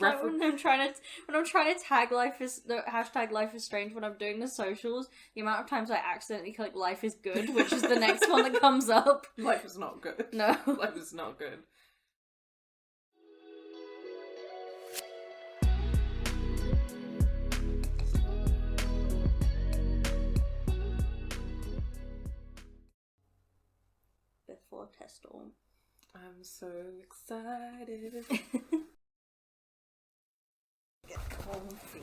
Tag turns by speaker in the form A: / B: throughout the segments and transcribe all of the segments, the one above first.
A: Like when I'm trying to tag hashtag life is strange when I'm doing the socials, the amount of times I accidentally click life is good, which is the next one that comes up.
B: Life is not good.
A: No.
B: Life is not good.
A: Before test storm.
B: I'm so excited.
A: Get comfy.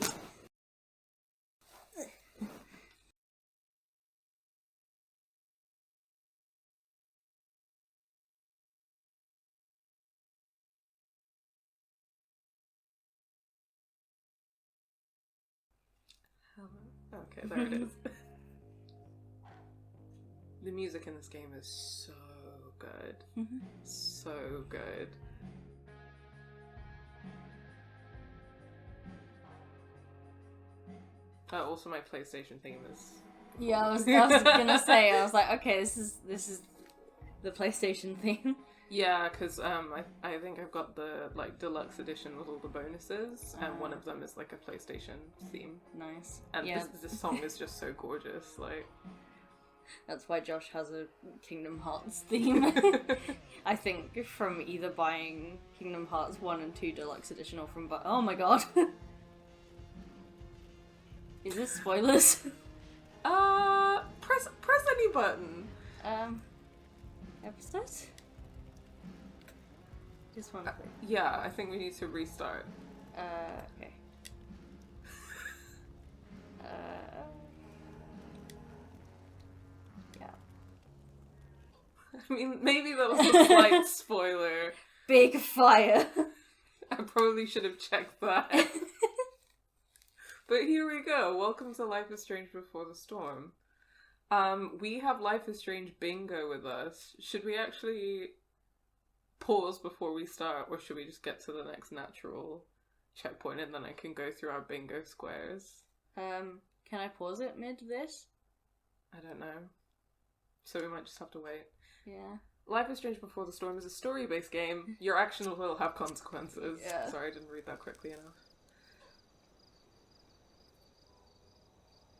B: Okay, there it is. The music in this game is so good. So good. Also, my PlayStation theme is.
A: Yeah, I was gonna say. I was like, okay, this is the PlayStation theme.
B: Yeah, because I think I've got the deluxe edition with all the bonuses, and one of them is like a PlayStation theme.
A: Nice.
B: And
A: yeah.
B: this song is just so gorgeous. Like.
A: That's why Josh has a Kingdom Hearts theme. I think from either buying Kingdom Hearts 1 and 2 Deluxe Edition or from oh my god. Is this spoilers?
B: Press any button.
A: Episode? Just one thing.
B: Yeah, I think we need to restart.
A: Okay. Yeah.
B: I mean, maybe that was a slight spoiler.
A: Big fire.
B: I probably should have checked that. But here we go. Welcome to Life is Strange Before the Storm. We have Life is Strange bingo with us. Should we actually pause before we start, or should we just get to the next natural checkpoint and then I can go through our bingo squares?
A: Can I pause it mid this?
B: I don't know. So we might just have to wait.
A: Yeah.
B: Life is Strange Before the Storm is a story-based game. Your actions will have consequences.
A: Yeah.
B: Sorry, I didn't read that quickly enough.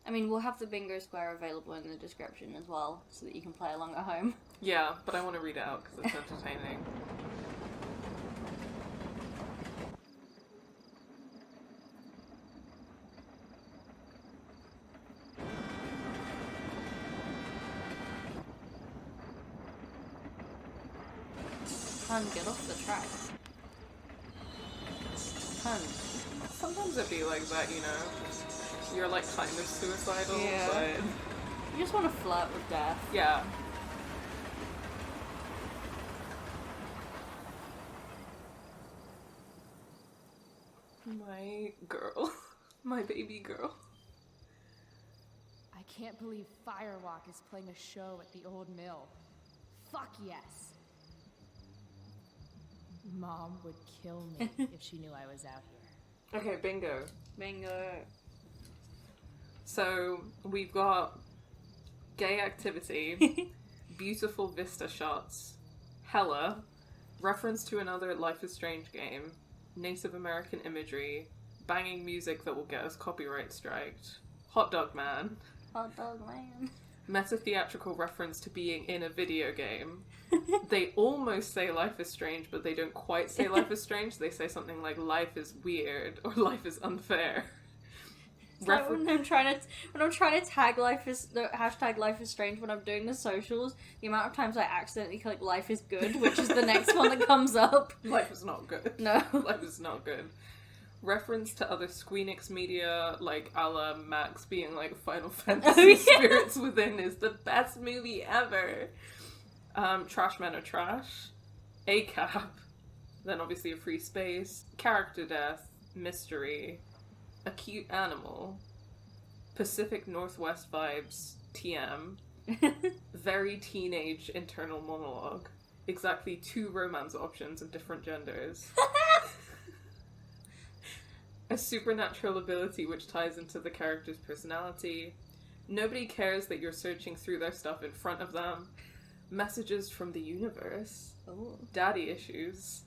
A: I mean, we'll have the bingo square available in the description as well, so that you can play along at home.
B: Yeah, but I want to read it out because it's entertaining.
A: Hun, get off the track. Hun.
B: Sometimes it be like that, you know? You're like kind of suicidal,
A: Yeah.
B: but...
A: You just want to flirt with death.
B: Yeah. My girl. My baby girl.
C: I can't believe Firewalk is playing a show at the old mill. Fuck yes. Mom would kill me if she knew I was out here.
B: Okay, bingo.
A: Bingo.
B: So, we've got gay activity, beautiful vista shots, hella, reference to another Life is Strange game, Native American imagery, banging music that will get us copyright striked, Hot Dog Man,
A: Hot dog man.
B: meta-theatrical reference to being in a video game. They almost say Life is Strange, but they don't quite say Life is Strange. They say something like life is weird or life is unfair.
A: Like when I'm trying to tag hashtag life is strange when I'm doing the socials, the amount of times I accidentally click life is good, which is the next one that comes up.
B: Life is not good.
A: No.
B: Life is not good. Reference to other Squeenix media, like a la Max being like Final Fantasy Spirits Within is the best movie ever. Trash Men Are Trash. ACAP. Then obviously a free space. Character death. Mystery. A cute animal. Pacific Northwest vibes. TM. Very teenage internal monologue. Exactly 2 romance options of different genders. A supernatural ability which ties into the character's personality. Nobody cares that you're searching through their stuff in front of them. Messages from the universe.
A: Oh.
B: Daddy issues.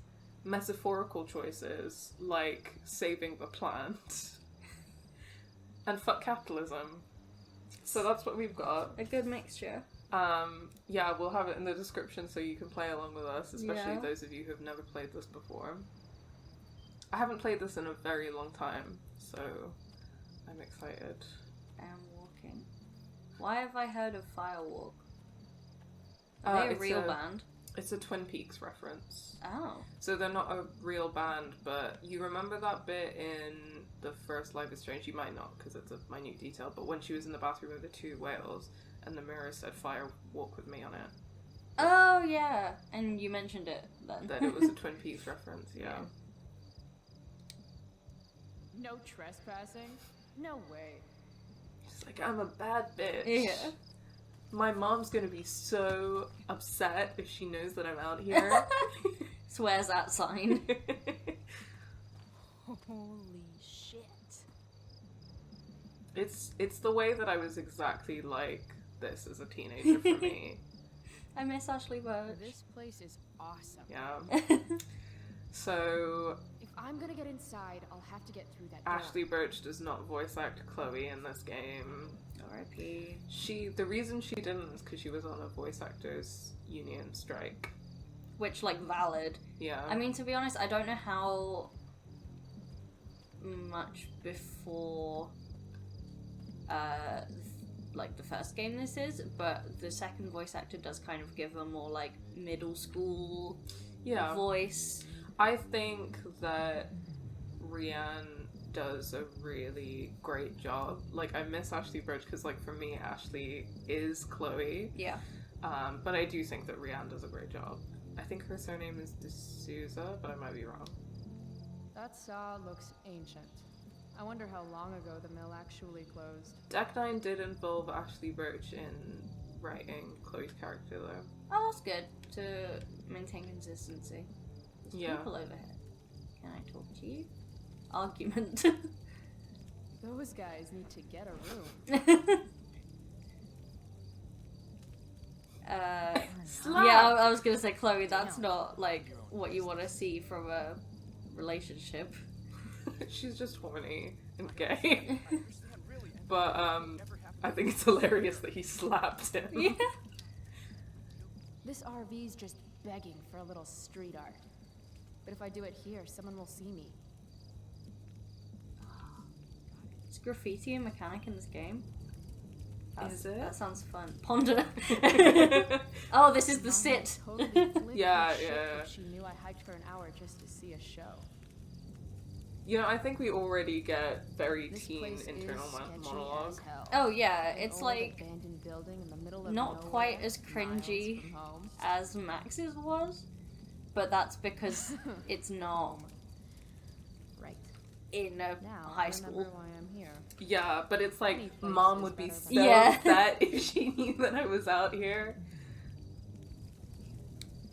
B: metaphorical choices, like saving the plant. And fuck capitalism. So that's what we've got.
A: A good mixture.
B: Yeah, we'll have it in the description so you can play along with us, especially
A: Yeah.
B: those of you who have never played this before. I haven't played this in a very long time, so I'm excited.
A: I am walking. Why have I heard of Firewalk? Are they a real band?
B: It's a Twin Peaks reference.
A: Oh.
B: So they're not a real band, but you remember that bit in the first Life is Strange? You might not, because it's a minute detail, but when she was in the bathroom with the two whales, and the mirror said, "Fire, walk with me" on it.
A: Oh, yeah. And you mentioned it then.
B: That it was a Twin Peaks reference, yeah.
C: No trespassing? No way.
B: She's like, "I'm a bad bitch.
A: Yeah.
B: My mom's gonna be so upset if she knows that I'm out here."
A: Swears that sign.
C: Holy shit.
B: It's the way that I was exactly like this as a teenager for me.
A: I miss Ashley Birch.
C: This place is awesome.
B: Yeah. So
C: If I'm gonna get inside, I'll have to get through that door.
B: Ashley Birch does not voice act Chloe in this game.
A: R.I.P.
B: The reason she didn't is because she was on a voice actors union strike.
A: Which, like, valid.
B: Yeah.
A: I mean, to be honest, I don't know how much before, like, the first game this is, but the second voice actor does kind of give a more, like, middle school voice.
B: I think that Rianne does a really great job. Like, I miss Ashley Birch because, like, for me, Ashley is Chloe.
A: Yeah.
B: But I do think that Rianne does a great job. I think her surname is D'Souza, but I might be wrong.
C: That saw looks ancient. I wonder how long ago the mill actually closed.
B: Deck 9 did involve Ashley Birch in writing Chloe's character, though.
A: Oh, that's good to maintain consistency. There's
B: Yeah.
A: people over here. Can I talk to you? Argument.
C: Those guys need to get a room.
A: Yeah, I was gonna say, Chloe, that's not, like, what you want to see from a relationship.
B: She's just horny and gay. But, I think it's hilarious that he slapped him.
A: Yeah.
C: This RV's just begging for a little street art. But if I do it here, someone will see me.
A: Is graffiti a mechanic in this game?
B: Is it?
A: That sounds fun. Ponder. Oh, this is the sit.
C: Totally flipped
B: Yeah,
C: her shit
B: yeah.
C: if she knew I hiked for an hour just to see a show.
B: You know, I think we already get very
C: This
B: teen
C: place
B: internal
C: is sketchy
B: monologue.
C: as hell.
A: Oh yeah,
C: An
A: it's
C: old
A: like
C: abandoned building in the middle of
A: not
C: nowhere,
A: quite as
C: miles
A: cringy
C: from home.
A: as Max's was, but that's because it's not
C: Right.
A: in a
C: Now
A: high
C: I
A: school.
C: remember why I'm here.
B: Yeah, but it's like,
C: Any place
B: Mom
C: is
B: would be
C: better
B: so
C: than-
A: Yeah.
B: upset if she knew that I was out here.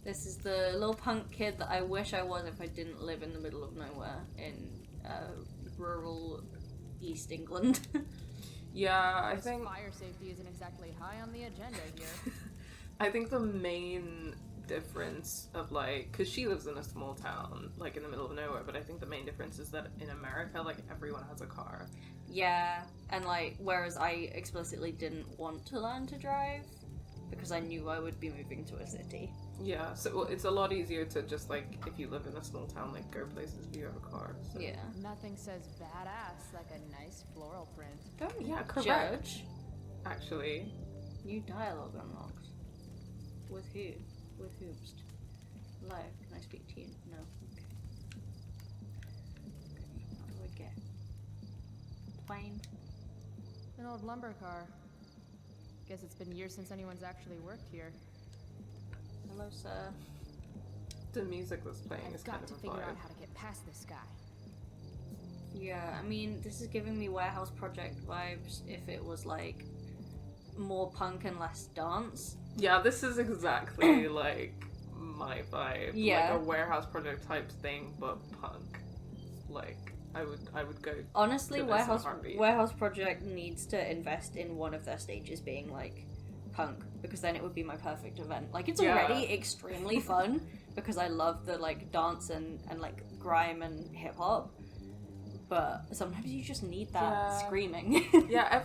A: This is the little punk kid that I wish I was if I didn't live in the middle of nowhere in rural East England.
B: Yeah, I
C: This
B: think
C: fire safety isn't exactly high on the agenda here.
B: I think the main difference of, like, because she lives in a small town, like, in the middle of nowhere, but I think the main difference is that in America, like, everyone has a car.
A: Yeah, and like, whereas I explicitly didn't want to learn to drive because I knew I would be moving to a city.
B: Yeah, so well, it's a lot easier to just, like, if you live in a small town, like, go places if you have a car. So.
A: Yeah.
C: Nothing says badass like a nice floral print.
A: Don't
B: Yeah, correct.
A: judge.
B: Actually.
A: New dialogue unlocked. With who? With whomst? Hello, can I speak to you? No. Okay. How do I get? Plane?
C: An old lumber car. Guess it's been years since anyone's actually worked here.
A: Hello, sir.
B: The music that's playing is
C: I've
B: kind
C: got
B: of
C: to
B: a
C: figure out
B: vibe.
C: how to get past this guy.
A: Yeah, I mean, this is giving me Warehouse Project vibes if it was like more punk and less dance.
B: Yeah, this is exactly like my vibe.
A: Yeah.
B: Like a Warehouse Project type thing, but punk. Like, I would go.
A: Honestly,
B: to this in a heartbeat.
A: Warehouse Project needs to invest in one of their stages being like punk, because then it would be my perfect event. Like, it's
B: Yeah.
A: already extremely fun, because I love the like dance and like grime and hip hop. But sometimes you just need that screaming.
B: Yeah,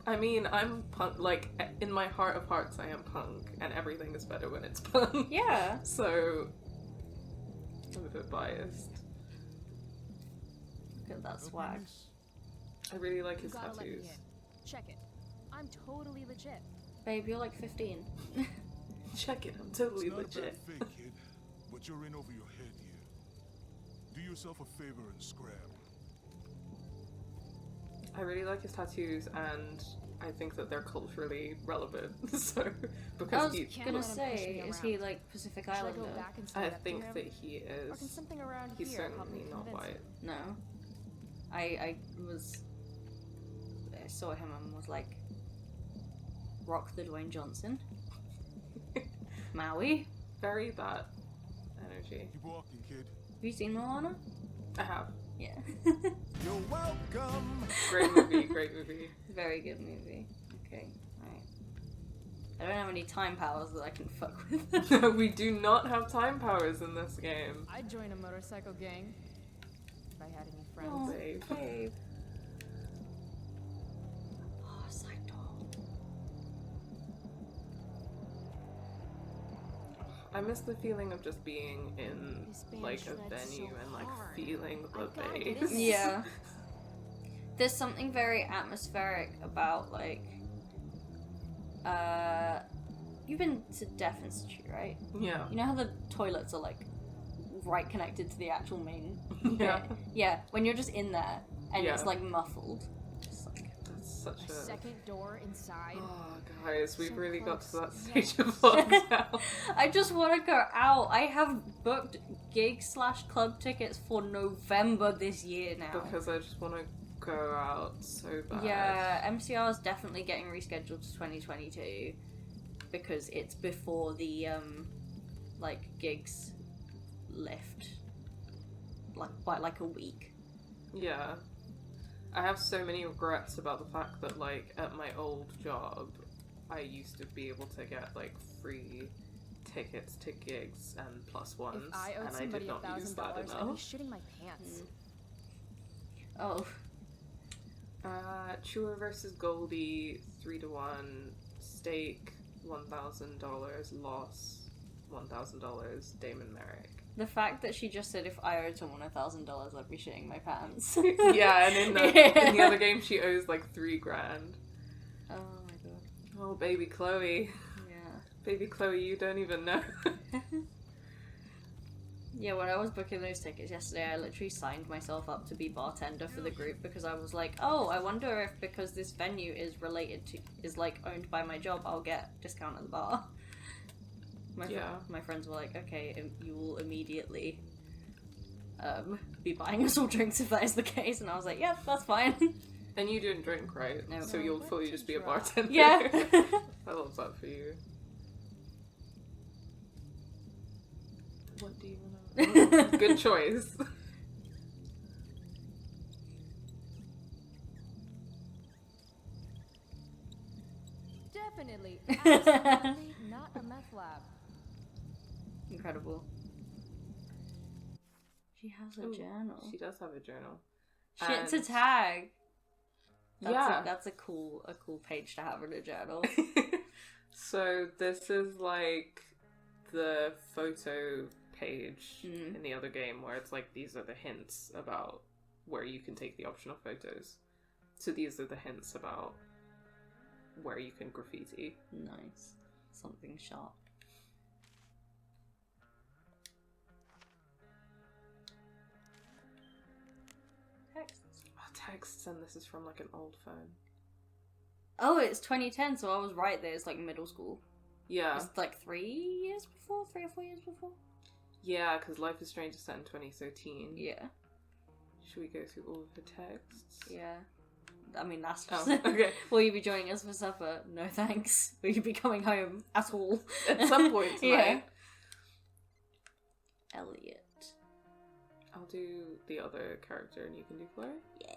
B: I mean, I'm punk. Like, in my heart of hearts, I am punk, and everything is better when it's punk.
A: Yeah.
B: So, I'm a bit biased.
A: Look at that swag.
B: I really like his
C: Gotta let me
B: tattoos.
C: in. Check it. I'm totally legit.
A: Babe, you're like 15.
B: Check it, I'm totally
D: It's not
B: legit.
D: a bad thing, kid, but you're in over your head here. Do yourself a favor and scram.
B: I really like his tattoos, and I think that they're culturally relevant. So,
A: I
B: because
A: was
B: he,
A: gonna
C: let him push
A: say,
C: me
A: is
C: around.
A: he like Pacific
C: Should I
A: Islander?
C: go back and
B: I
C: stand up to
B: think
C: him?
B: that he
C: Or can
B: is.
C: something around
B: He's
C: here help me
B: certainly not
C: convince
B: white.
C: him?
A: No. I saw him and was like, rock the Dwayne Johnson. Maui.
B: Very bad energy.
D: Keep walking, kid.
A: Have you seen Moana?
B: I have.
A: Yeah.
D: You're welcome.
B: Great movie, great movie.
A: Very good movie. Okay, alright. I don't have any time powers that I can fuck with.
B: We do not have time powers in this game.
C: I'd join a motorcycle gang if I had any friends.
A: Oh,
B: Babe.
A: babe. Oh, Saito.
B: I miss the feeling of just being in
C: This band
B: like a
C: shreds
B: venue
C: so
B: and like
C: hard.
B: feeling the
C: I've gotta get
B: bass.
C: in there.
A: Yeah. There's something very atmospheric about like you've been to Deaf Institute, right?
B: Yeah.
A: You know how the toilets are like right connected to the actual main
B: Yeah.
A: bit? Yeah, when you're just in there and
B: Yeah.
A: it's like muffled. Just like
B: That's such
C: A
B: a.
C: second door inside.
B: Oh, guys, we've
C: So
B: really got to that
C: close,
B: stage
C: yet
B: of
C: so
B: lockdown.
A: I just want to go out. I have booked gig/club tickets for November this year now.
B: Because I just want to go out so bad.
A: Yeah, MCR is definitely getting rescheduled to 2022 because it's before the like gigs lift, like by like a week.
B: Yeah. I have so many regrets about the fact that, like, at my old job, I used to be able to get, like, free tickets to gigs and plus ones,
C: If I owed
B: and I
C: somebody
B: did not use that
C: $1,000, I'd be
B: enough.
C: shitting my pants.
A: Oh,
B: Chua versus Goldie, 3-1, stake, $1,000, loss, $1,000, Damon Merrick.
A: the fact that she just said if I owed someone $1,000, I'd be shitting my pants.
B: Yeah, and in the other game, she owes, like, $3,000.
A: Oh my god.
B: Oh, baby Chloe.
A: Yeah.
B: Baby Chloe, you don't even know.
A: Yeah, when I was booking those tickets yesterday, I literally signed myself up to be bartender for the group because I was like, oh, I wonder if because this venue is like owned by my job, I'll get discount at the bar. My friends were like, okay, you will immediately be buying us all drinks if that is the case, and I was like, yep, that's fine.
B: And you didn't drink, right?
A: No.
B: So you'll
C: No,
B: fully
C: but
B: just
C: to
B: be a
C: try.
B: bartender.
A: Yeah.
B: I love that for you. What do you want to... Good choice.
C: Definitely, absolutely not a meth lab.
A: Incredible. She has a
B: Ooh,
A: journal.
B: She does have a journal.
A: Shit to
B: And-
A: tag.
B: Yeah.
A: That's a cool page to have in a journal.
B: So this is like the photo page
A: Mm.
B: in the other game where it's like these are the hints about where you can take the optional photos. So these are the hints about where you can graffiti.
A: Nice. Something sharp. Texts.
B: Oh, texts, and this is from like an old phone.
A: Oh, it's 2010, so I was right there. It's like middle school.
B: Yeah.
A: It's like 3 or 4 years before.
B: Yeah, because Life is Strange is set in 2013.
A: Yeah.
B: Should we go through all of the texts?
A: Yeah. I mean, that's
B: Oh,
A: just...
B: okay.
A: Will you be joining us for supper? No thanks. Will you be coming home at all?
B: At some point tonight.
A: Elliot.
B: I'll do the other character and you can do Chloe.
A: Yeah.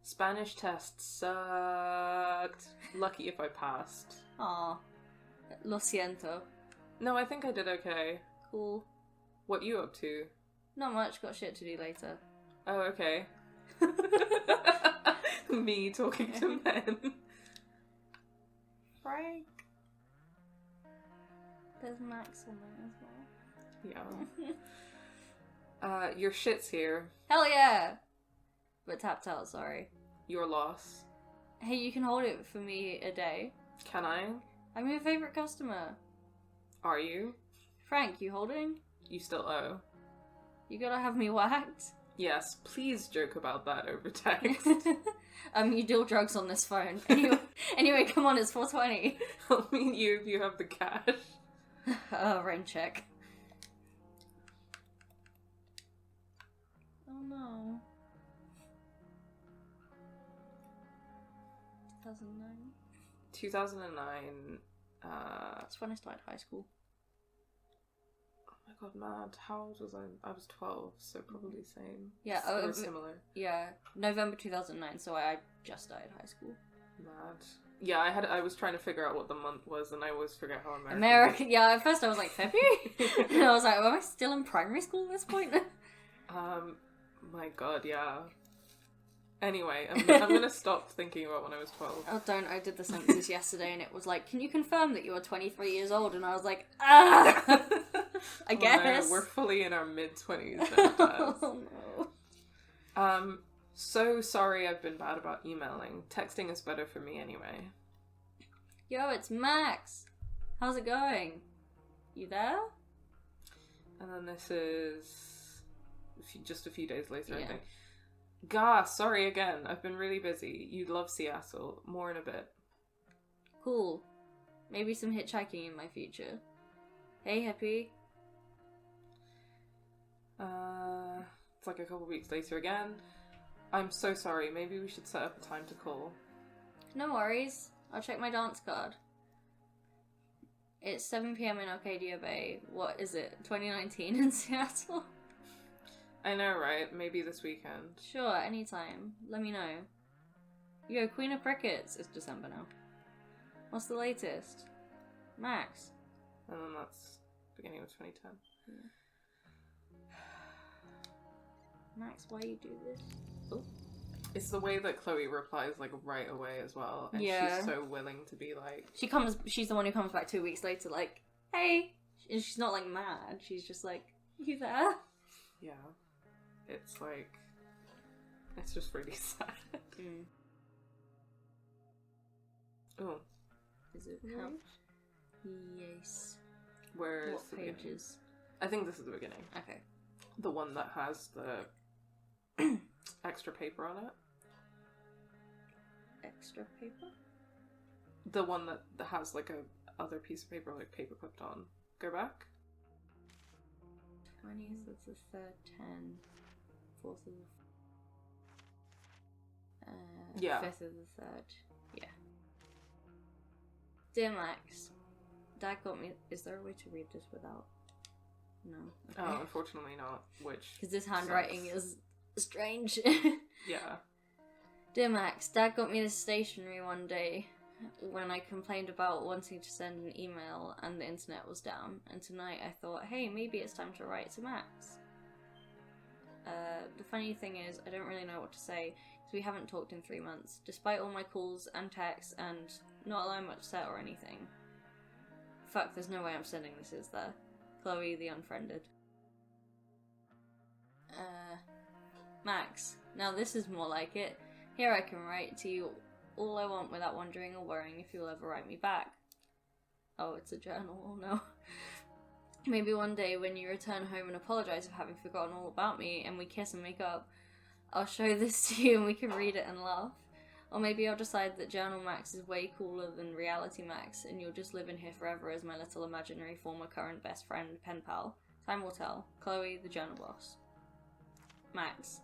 B: Spanish test sucked. Lucky if I passed.
A: Aw. Lo siento.
B: No, I think I did okay.
A: Cool.
B: What you up to?
A: Not much, got shit to do later.
B: Oh, okay. Me talking to men.
A: Frank. There's Max on there as well.
B: Yeah. Your shit's here.
A: Hell yeah! But tapped out, sorry.
B: Your loss.
A: Hey, you can hold it for me a day.
B: Can I?
A: I'm your favourite customer.
B: Are you?
A: Frank, you holding?
B: You still owe.
A: You gotta have me whacked?
B: Yes, please joke about that over text.
A: You deal drugs on this phone. Anyway, come on, it's 4:20.
B: I'll meet you if you have the cash.
A: Rain check. Oh no. 2009.
B: 2009.
A: That's when I started high school.
B: Oh my god, mad. How old was I? I was 12, so probably same.
A: Yeah,
B: or similar.
A: Yeah, November 2009, so I just started high school.
B: Mad. Yeah, I was trying to figure out what the month was, and I always forget how
A: American. Yeah, at first I was like, February? And I was like, am I still in primary school at this point?
B: My god, yeah. Anyway, I'm gonna stop thinking about when I was 12.
A: Oh, don't. I did the census yesterday, and it was like, can you confirm that you are 23 years old? And I was like, I guess.
B: No, we're fully in our mid-20s.
A: Oh, no.
B: So sorry I've been bad about emailing. Texting is better for me anyway.
A: Yo, it's Max. How's it going? You there?
B: And then this is just a few days later,
A: Yeah.
B: I think. Gah, sorry again. I've been really busy. You'd love Seattle. More in a bit.
A: Cool. Maybe some hitchhiking in my future. Hey, Hippie.
B: It's like a couple weeks later again. I'm so sorry. Maybe we should set up a time to call.
A: No worries. I'll check my dance card. It's 7 p.m. in Arcadia Bay. What is it? 2019 in Seattle?
B: I know, right? Maybe this weekend.
A: Sure, anytime. Let me know. Yo, Queen of Crickets. It's December now. What's the latest? Max.
B: And then that's beginning of 2010.
A: Yeah. Max, why you do this? Oh.
B: It's the way that Chloe replies, like, right away as well. And
A: Yeah.
B: she's so willing to be like...
A: She's the one who comes back 2 weeks later like, hey! And she's not, like, mad. She's just like, you there?
B: Yeah. It's like... It's just really sad.
A: Mm.
B: Oh.
A: Is it
B: Yeah.
A: how? Yes.
B: Where is
A: What
B: the beginning?
A: pages?
B: I think this is the beginning.
A: Okay.
B: The one that has the extra paper on it.
A: Extra paper?
B: The one that has like a other piece of paper, like paper clipped on. Go back.
A: 20th of the 3rd, 10, 4th of the...
B: Yeah.
A: 5th of the 3rd. Yeah. Dear Max, Dad got me... Is there a way to read this without... No. Okay.
B: Oh, unfortunately not. Which...
A: Because this handwriting
B: sucks.
A: is strange.
B: Yeah.
A: Dear Max, Dad got me this stationery one day when I complained about wanting to send an email and the internet was down, and tonight I thought, hey, maybe it's time to write to Max. The funny thing is, I don't really know what to say, because we haven't talked in 3 months, despite all my calls and texts and not allowing much set or anything. Fuck, there's no way I'm sending this, is there? Chloe the Unfriended. Max, now this is more like it. Here I can write to you all I want without wondering or worrying if you'll ever write me back. Oh, it's a journal, oh no. Maybe one day when you return home and apologise for having forgotten all about me and we kiss and make up, I'll show this to you and we can read it and laugh. Or maybe I'll decide that Journal Max is way cooler than Reality Max and you'll just live in here forever as my little imaginary former current best friend pen pal. Time will tell. Chloe, the journal boss. Max.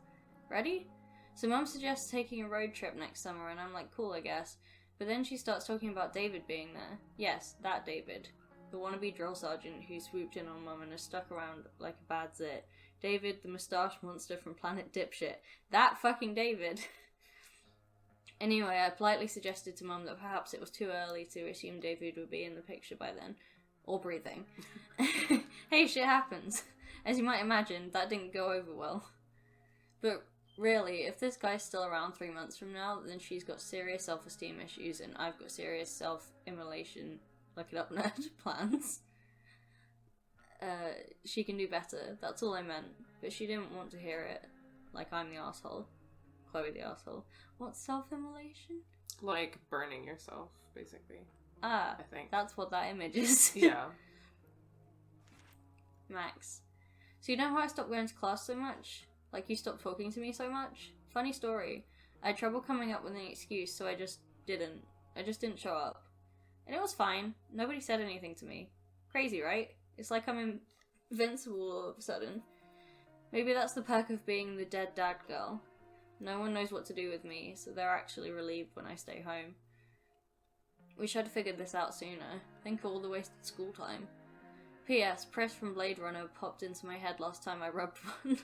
A: Ready? So Mum suggests taking a road trip next summer and I'm like, cool I guess. But then she starts talking about David being there. Yes, that David. The wannabe drill sergeant who swooped in on Mum and has stuck around like a bad zit. David, the moustache monster from Planet Dipshit. That fucking David. Anyway, I politely suggested to Mum that perhaps it was too early to assume David would be in the picture by then. Or breathing. Hey, shit happens. As you might imagine, that didn't go over well. But really, if this guy's still around 3 months from now, then she's got serious self-esteem issues and I've got serious self-immolation, look it up, nerd, plans. She can do better. That's all I meant. But she didn't want to hear it. Like I'm the asshole. Chloe the asshole. What's self-immolation?
B: Like burning yourself, basically.
A: Ah,
B: I think.
A: that's what that image is.
B: Yeah.
A: Max. So you know how I stopped going to class so much? Like you stopped talking to me so much? Funny story. I had trouble coming up with an excuse, so I just didn't. I just didn't show up. And it was fine. Nobody said anything to me. Crazy, right? It's like I'm invincible all of a sudden. Maybe that's the perk of being the dead dad girl. No one knows what to do with me, so they're actually relieved when I stay home. Wish I'd figured this out sooner. Think of all the wasted school time. P.S. Press from Blade Runner popped into my head last time I rubbed one.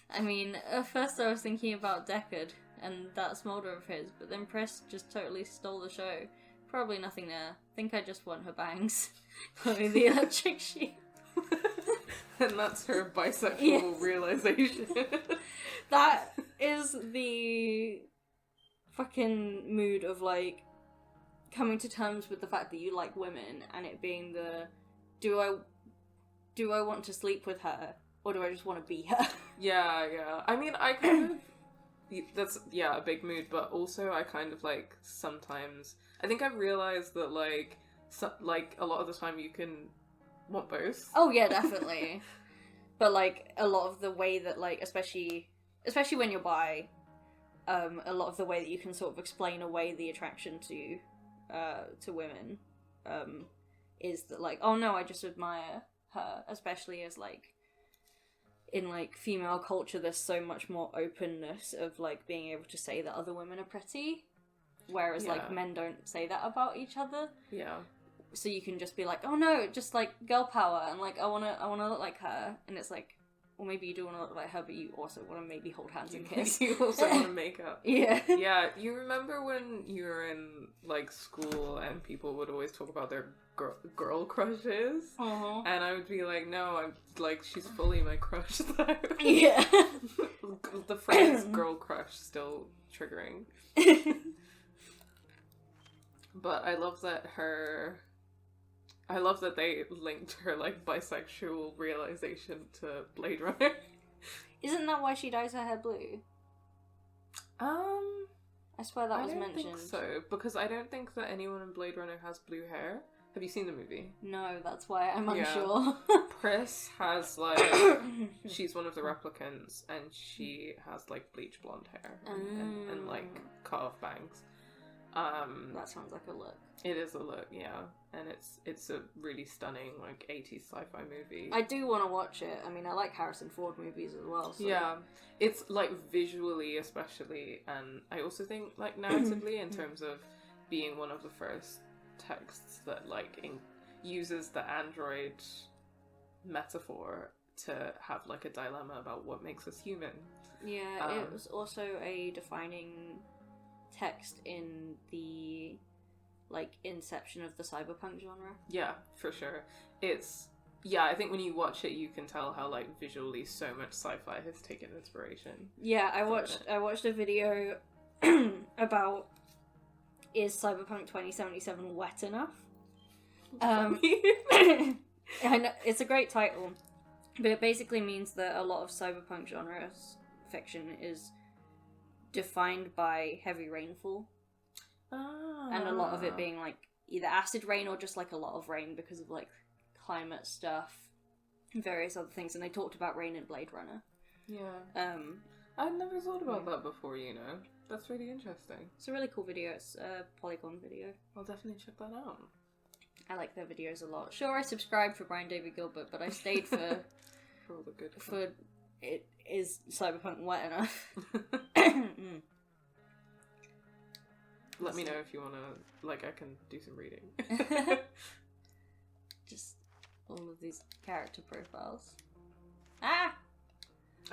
A: I mean, at first I was thinking about Deckard and that smolder of his, but then Press just totally stole the show. Probably nothing there. Think I just want her bangs. Chloe the electric sheep.
B: And that's her bisexual realization.
A: That is the fucking mood of, like, coming to terms with the fact that you like women, and it being the, do I want to sleep with her, or do I just want to be her?
B: Yeah. I mean, I kind of, that's, yeah, a big mood, but also I kind of, like, sometimes, I think I've realized that, like, a lot of the time you can want both.
A: Oh, yeah, definitely. But, like, a lot of the way that, like, especially when you're bi, a lot of the way that you can sort of explain away the attraction to women, is that, like, oh no, I just admire her, especially as, like, in, like, female culture, there's so much more openness of, like, being able to say that other women are pretty, whereas, like, men don't say that about each other.
B: Yeah.
A: So you can just be like, oh no, just, like, girl power, and, like, I wanna look like her, and it's like, well, maybe you do want to look like her, but you also want to maybe hold hands and kiss.
B: You also want to make up.
A: Yeah.
B: Yeah, you remember when you were in, like, school and people would always talk about their girl crushes?
A: Uh-huh.
B: And I would be like, no, I'm, like, she's fully my crush, though.
A: Yeah.
B: The phrase girl crush still triggering. But I love that they linked her, like, bisexual realization to Blade Runner.
A: Isn't that why she dyes her hair blue? I swear that was mentioned.
B: I don't think so, because I don't think that anyone in Blade Runner has blue hair. Have you seen the movie?
A: No, that's why I'm unsure.
B: Pris has, like, she's one of the replicants, and she has, like, bleach blonde hair and like, cut off bangs.
A: That sounds like a look.
B: It is a look, yeah. And it's a really stunning, like, 80s sci-fi movie.
A: I do want to watch it. I mean, I like Harrison Ford movies as well. So.
B: Yeah. It's, like, visually especially, and I also think, like, narratively, in terms of being one of the first texts that, like, uses the android metaphor to have, like, a dilemma about what makes us human.
A: Yeah, it was also a defining text in the, like, inception of the cyberpunk genre. Yeah,
B: for sure. I think when you watch it, you can tell how, like, visually so much sci-fi has taken inspiration. Yeah, I watched a video about, is Cyberpunk 2077 wet enough? I know, it's a great title, but it basically means that a lot of cyberpunk genre fiction is defined by heavy rainfall. And a lot of it being, like, either acid rain or just, like, a lot of rain because of, like, climate stuff and various other things. And they talked about rain in Blade Runner. Yeah. I'd never thought about that before, you know. That's really interesting. It's a really cool video. It's a Polygon video. I'll definitely check that out. I like their videos a lot. Sure, I subscribed for Brian David Gilbert, but I stayed for for all the good for it is Cyberpunk wet enough. Let me know if you want to, like, I can do some reading. Just all of these character profiles. Ah!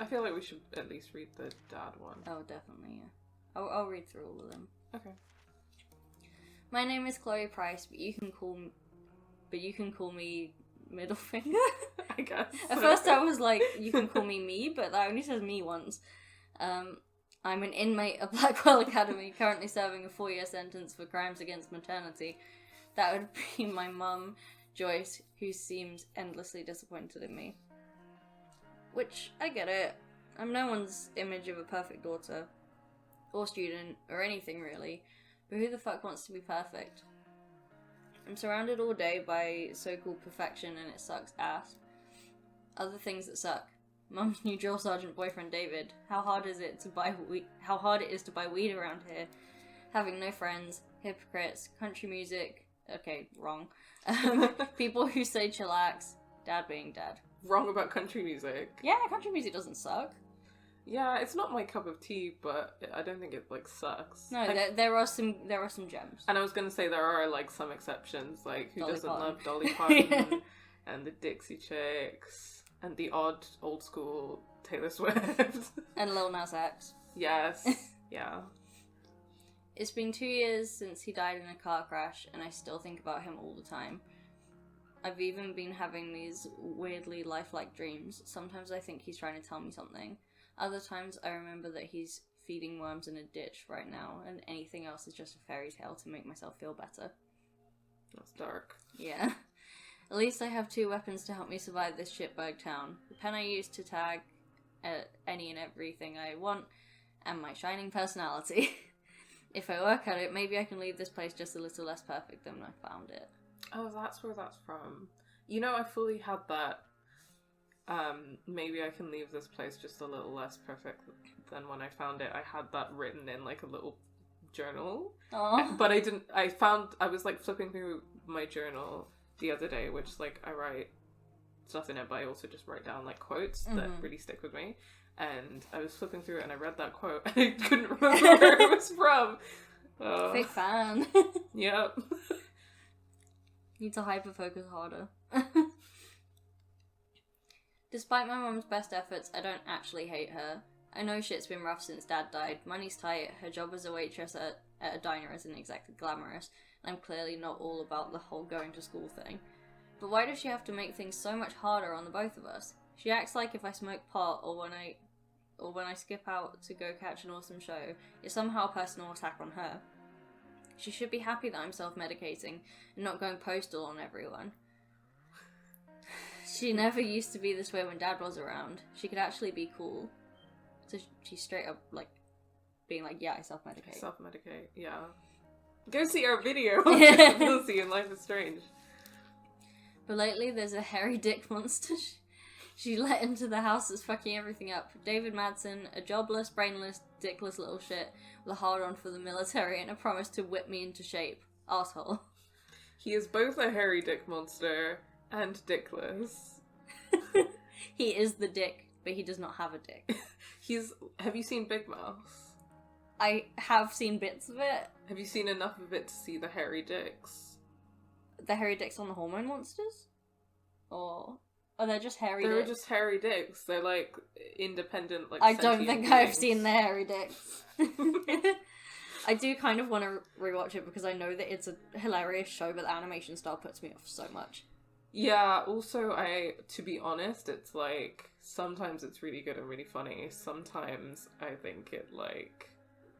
B: I feel like we should at least read the dad one. Oh, definitely, yeah. I'll read through all of them. Okay. My name is Chloe Price, but you can call me...
A: but you can call me middle finger.
B: I guess.
A: At first I was like, you can call me me, but that only says me once. I'm an inmate of Blackwell Academy, currently serving a 4-year sentence for crimes against maternity. That would be my mum, Joyce, who seems endlessly disappointed in me. Which, I get it. I'm no one's image of a perfect daughter, or student, or anything really, but who the fuck wants to be perfect? I'm surrounded all day by so-called perfection and it sucks ass. Other things that suck. Mum's new drill sergeant boyfriend David. How hard it is to buy weed around here. Having no friends, hypocrites, country music. Okay, wrong. People who say chillax. Dad being dad.
B: Wrong about country music.
A: Yeah, country music doesn't suck.
B: Yeah, it's not my cup of tea, but I don't think it like sucks.
A: No, there are some gems.
B: And I was gonna say there are like some exceptions, like who
A: Dolly
B: doesn't
A: Parton.
B: love Dolly Parton and the Dixie Chicks and the odd old school Taylor Swift
A: And Lil Nas X.
B: Yes, yeah.
A: It's been 2 years since he died in a car crash, and I still think about him all the time. I've even been having these weirdly lifelike dreams. Sometimes I think he's trying to tell me something. Other times I remember that he's feeding worms in a ditch right now, and anything else is just a fairy tale to make myself feel better.
B: That's dark.
A: Yeah. At least I have 2 weapons to help me survive this shitbag town. The pen I use to tag any and everything I want, and my shining personality. If I work at it, maybe I can leave this place just a little less perfect than I found it.
B: Oh, that's where that's from. You know, I fully had that. Maybe I can leave this place just a little less perfect than when I found it. I had that written in like a little journal.
A: Aww.
B: But I was like flipping through my journal the other day, which like I write stuff in it, but I also just write down like quotes that really stick with me. And I was flipping through it and I read that quote and I couldn't remember where it was from.
A: Big fan.
B: Yep.
A: Need to hyper-focus harder. Despite my mum's best efforts, I don't actually hate her. I know shit's been rough since Dad died. Money's tight, her job as a waitress at a diner isn't exactly glamorous, and I'm clearly not all about the whole going to school thing. But why does she have to make things so much harder on the both of us? She acts like if I smoke pot or when I skip out to go catch an awesome show, it's somehow a personal attack on her. She should be happy that I'm self-medicating and not going postal on everyone. She never used to be this way when Dad was around. She could actually be cool. So she's straight up, like, being like, yeah, I self-medicate.
B: Self-medicate, yeah. Go see our video on disability in Life is Strange.
A: But lately there's a hairy dick monster she let into the house that's fucking everything up. David Madsen, a jobless, brainless, dickless little shit with a hard-on for the military and a promise to whip me into shape. Arsehole.
B: He is both a hairy dick monster and dickless.
A: He is the dick, but he does not have a dick.
B: Have you seen Big Mouth?
A: I have seen bits of it.
B: Have you seen enough of it to see the hairy dicks?
A: The hairy dicks on the hormone monsters? Or are they just hairy
B: They're
A: dicks?
B: just hairy dicks. They're like independent, like
A: I don't
B: sentient
A: think I've
B: beings.
A: seen the hairy dicks. I do kind of want to rewatch it because I know that it's a hilarious show, but the animation style puts me off so much.
B: Yeah, also, to be honest, it's like, sometimes it's really good and really funny. Sometimes I think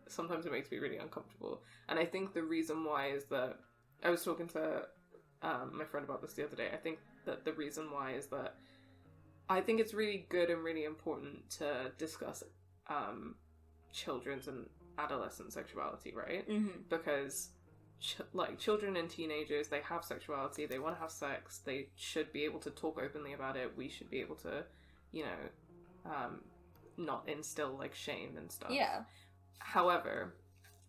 B: sometimes it makes me really uncomfortable. And I think the reason why is that, I was talking to my friend about this the other day, I think that the reason why is that I think it's really good and really important to discuss children's and adolescent sexuality, right?
A: Mm-hmm.
B: Because children and teenagers, they have sexuality, they want to have sex, they should be able to talk openly about it, we should be able to, not instill like shame and stuff.
A: Yeah.
B: However,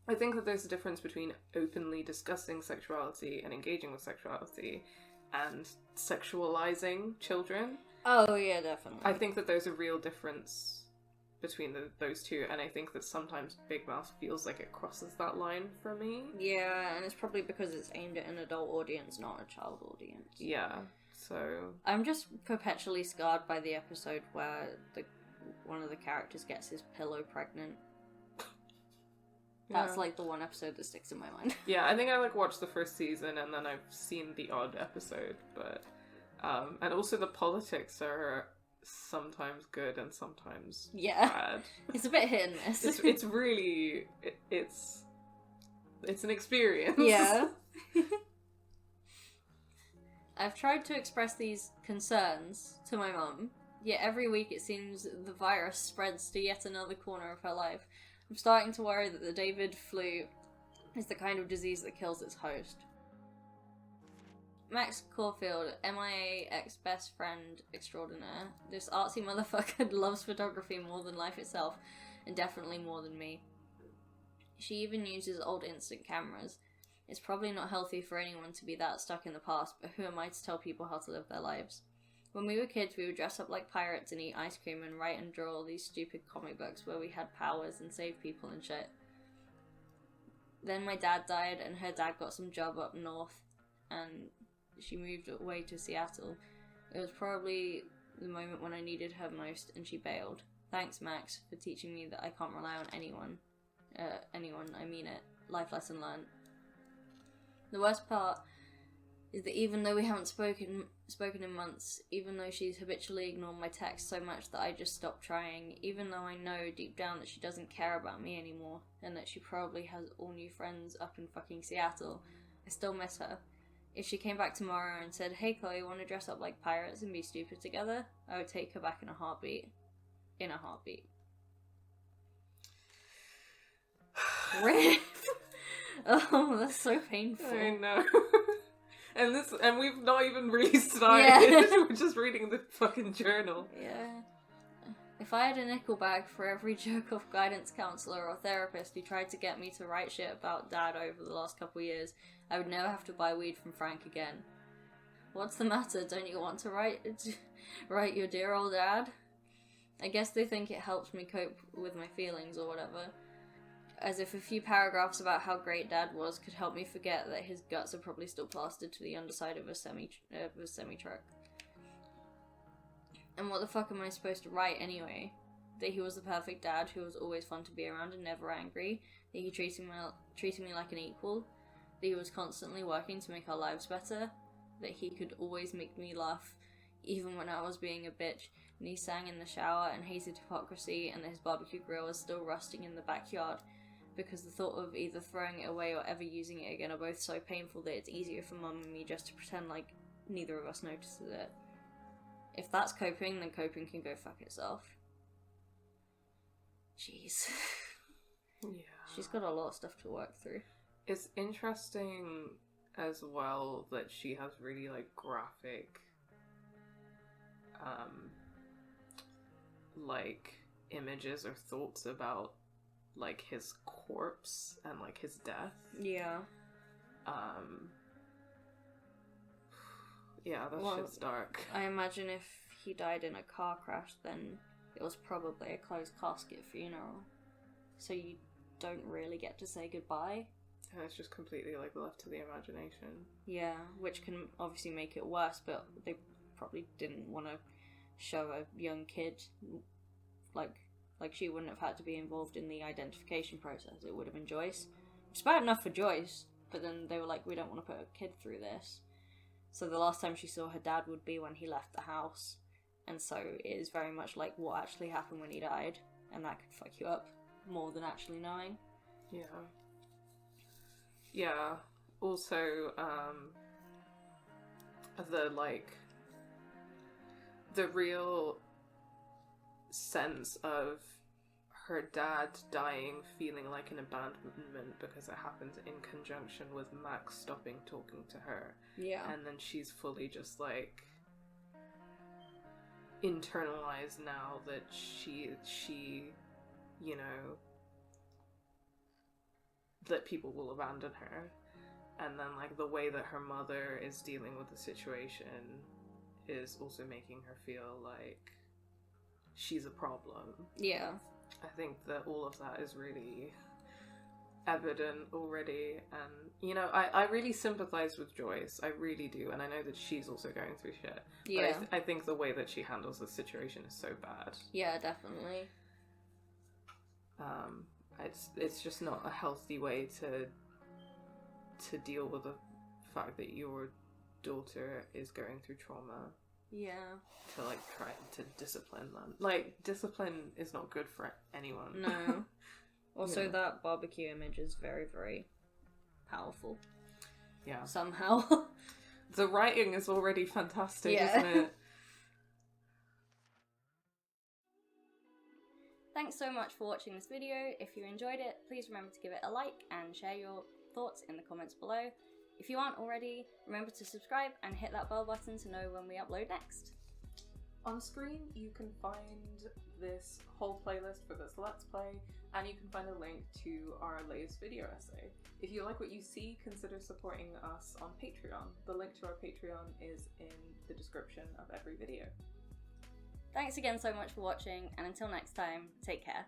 B: I think that there's a difference between openly discussing sexuality and engaging with sexuality and sexualizing children.
A: Oh, yeah, definitely.
B: I think that there's a real difference between those two, and I think that sometimes Big Mouth feels like it crosses that line for me.
A: Yeah, and it's probably because it's aimed at an adult audience, not a child audience.
B: Yeah, so...
A: I'm just perpetually scarred by the episode where one of the characters gets his pillow pregnant. That's
B: Yeah.
A: like the one episode that sticks in my mind.
B: Yeah, I think I like watched the first season and then I've seen the odd episode, but and also the politics are sometimes good and sometimes
A: Yeah.
B: bad.
A: It's a bit hit and miss.
B: It's really it's an experience.
A: Yeah. I've tried to express these concerns to my mum, yet every week it seems the virus spreads to yet another corner of her life. I'm starting to worry that the David flu is the kind of disease that kills its host. Max Caulfield, MIA ex-best friend extraordinaire. This artsy motherfucker loves photography more than life itself, and definitely more than me. She even uses old instant cameras. It's probably not healthy for anyone to be that stuck in the past, but who am I to tell people how to live their lives? When we were kids, we would dress up like pirates and eat ice cream and write and draw all these stupid comic books where we had powers and saved people and shit. Then my dad died and her dad got some job up north and she moved away to Seattle. It was probably the moment when I needed her most and she bailed. Thanks, Max, for teaching me that I can't rely on anyone. I mean it. Life lesson learned. The worst part is that even though we haven't spoken in months, even though she's habitually ignored my texts so much that I just stopped trying, even though I know deep down that she doesn't care about me anymore, and that she probably has all new friends up in fucking Seattle, I still miss her. If she came back tomorrow and said, "Hey Chloe, wanna dress up like pirates and be stupid together?" I would take her back in a heartbeat. In a heartbeat. Rip! Oh, that's so painful.
B: I know. And we've not even really started.
A: Yeah.
B: We're just reading the fucking journal.
A: Yeah. If I had a nickel bag for every jerk-off guidance counselor or therapist who tried to get me to write shit about Dad over the last couple years, I would never have to buy weed from Frank again. What's the matter? Don't you want to write your dear old dad? I guess they think it helps me cope with my feelings or whatever. As if a few paragraphs about how great Dad was could help me forget that his guts are probably still plastered to the underside of a semi-truck. And what the fuck am I supposed to write anyway? That he was the perfect dad who was always fun to be around and never angry. That he treated me like an equal. That he was constantly working to make our lives better. That he could always make me laugh, even when I was being a bitch. And he sang in the shower and hated hypocrisy, and that his barbecue grill was still rusting in the backyard. Because the thought of either throwing it away or ever using it again are both so painful that it's easier for Mum and me just to pretend like neither of us notices it. If that's coping, then coping can go fuck itself. Jeez.
B: Yeah.
A: She's got a lot of stuff to work through.
B: It's interesting as well that she has really like graphic like images or thoughts about like his corpse and like his death.
A: Yeah.
B: Yeah, that shit's dark.
A: I imagine if he died in a car crash, then it was probably a closed casket funeral. So you don't really get to say goodbye.
B: And it's just completely like left to the imagination.
A: Yeah, which can obviously make it worse, but they probably didn't want to show a young kid like she wouldn't have had to be involved in the identification process. It would have been Joyce. It's bad enough for Joyce, but then they were like, we don't want to put a kid through this. So the last time she saw her dad would be when he left the house. And so it is very much like what actually happened when he died. And that could fuck you up more than actually knowing.
B: Yeah. Yeah. Also, the real sense of her dad dying feeling like an abandonment because it happened in conjunction with Max stopping talking to her.
A: Yeah.
B: And then she's fully just like internalized now that she you know, that people will abandon her. And then like the way that her mother is dealing with the situation is also making her feel like she's a problem.
A: Yeah.
B: I think that all of that is really evident already, and you know, I really sympathize with Joyce. I really do, and I know that she's also going through shit.
A: Yeah.
B: But I think the way that she handles the situation is so bad.
A: Yeah, definitely.
B: it's just not a healthy way to deal with the fact that your daughter is going through trauma.
A: Yeah.
B: To like try to discipline them. Like, discipline is not good for anyone.
A: No. Also,
B: Yeah.
A: that barbecue image is very, very powerful.
B: Yeah.
A: Somehow.
B: The writing is already fantastic,
A: Yeah.
B: isn't it?
A: Thanks so much for watching this video. If you enjoyed it, please remember to give it a like and share your thoughts in the comments below. If you aren't already, remember to subscribe and hit that bell button to know when we upload next.
B: On screen, you can find this whole playlist for this Let's Play, and you can find a link to our latest video essay. If you like what you see, consider supporting us on Patreon. The link to our Patreon is in the description of every video.
A: Thanks again so much for watching, and until next time, take care.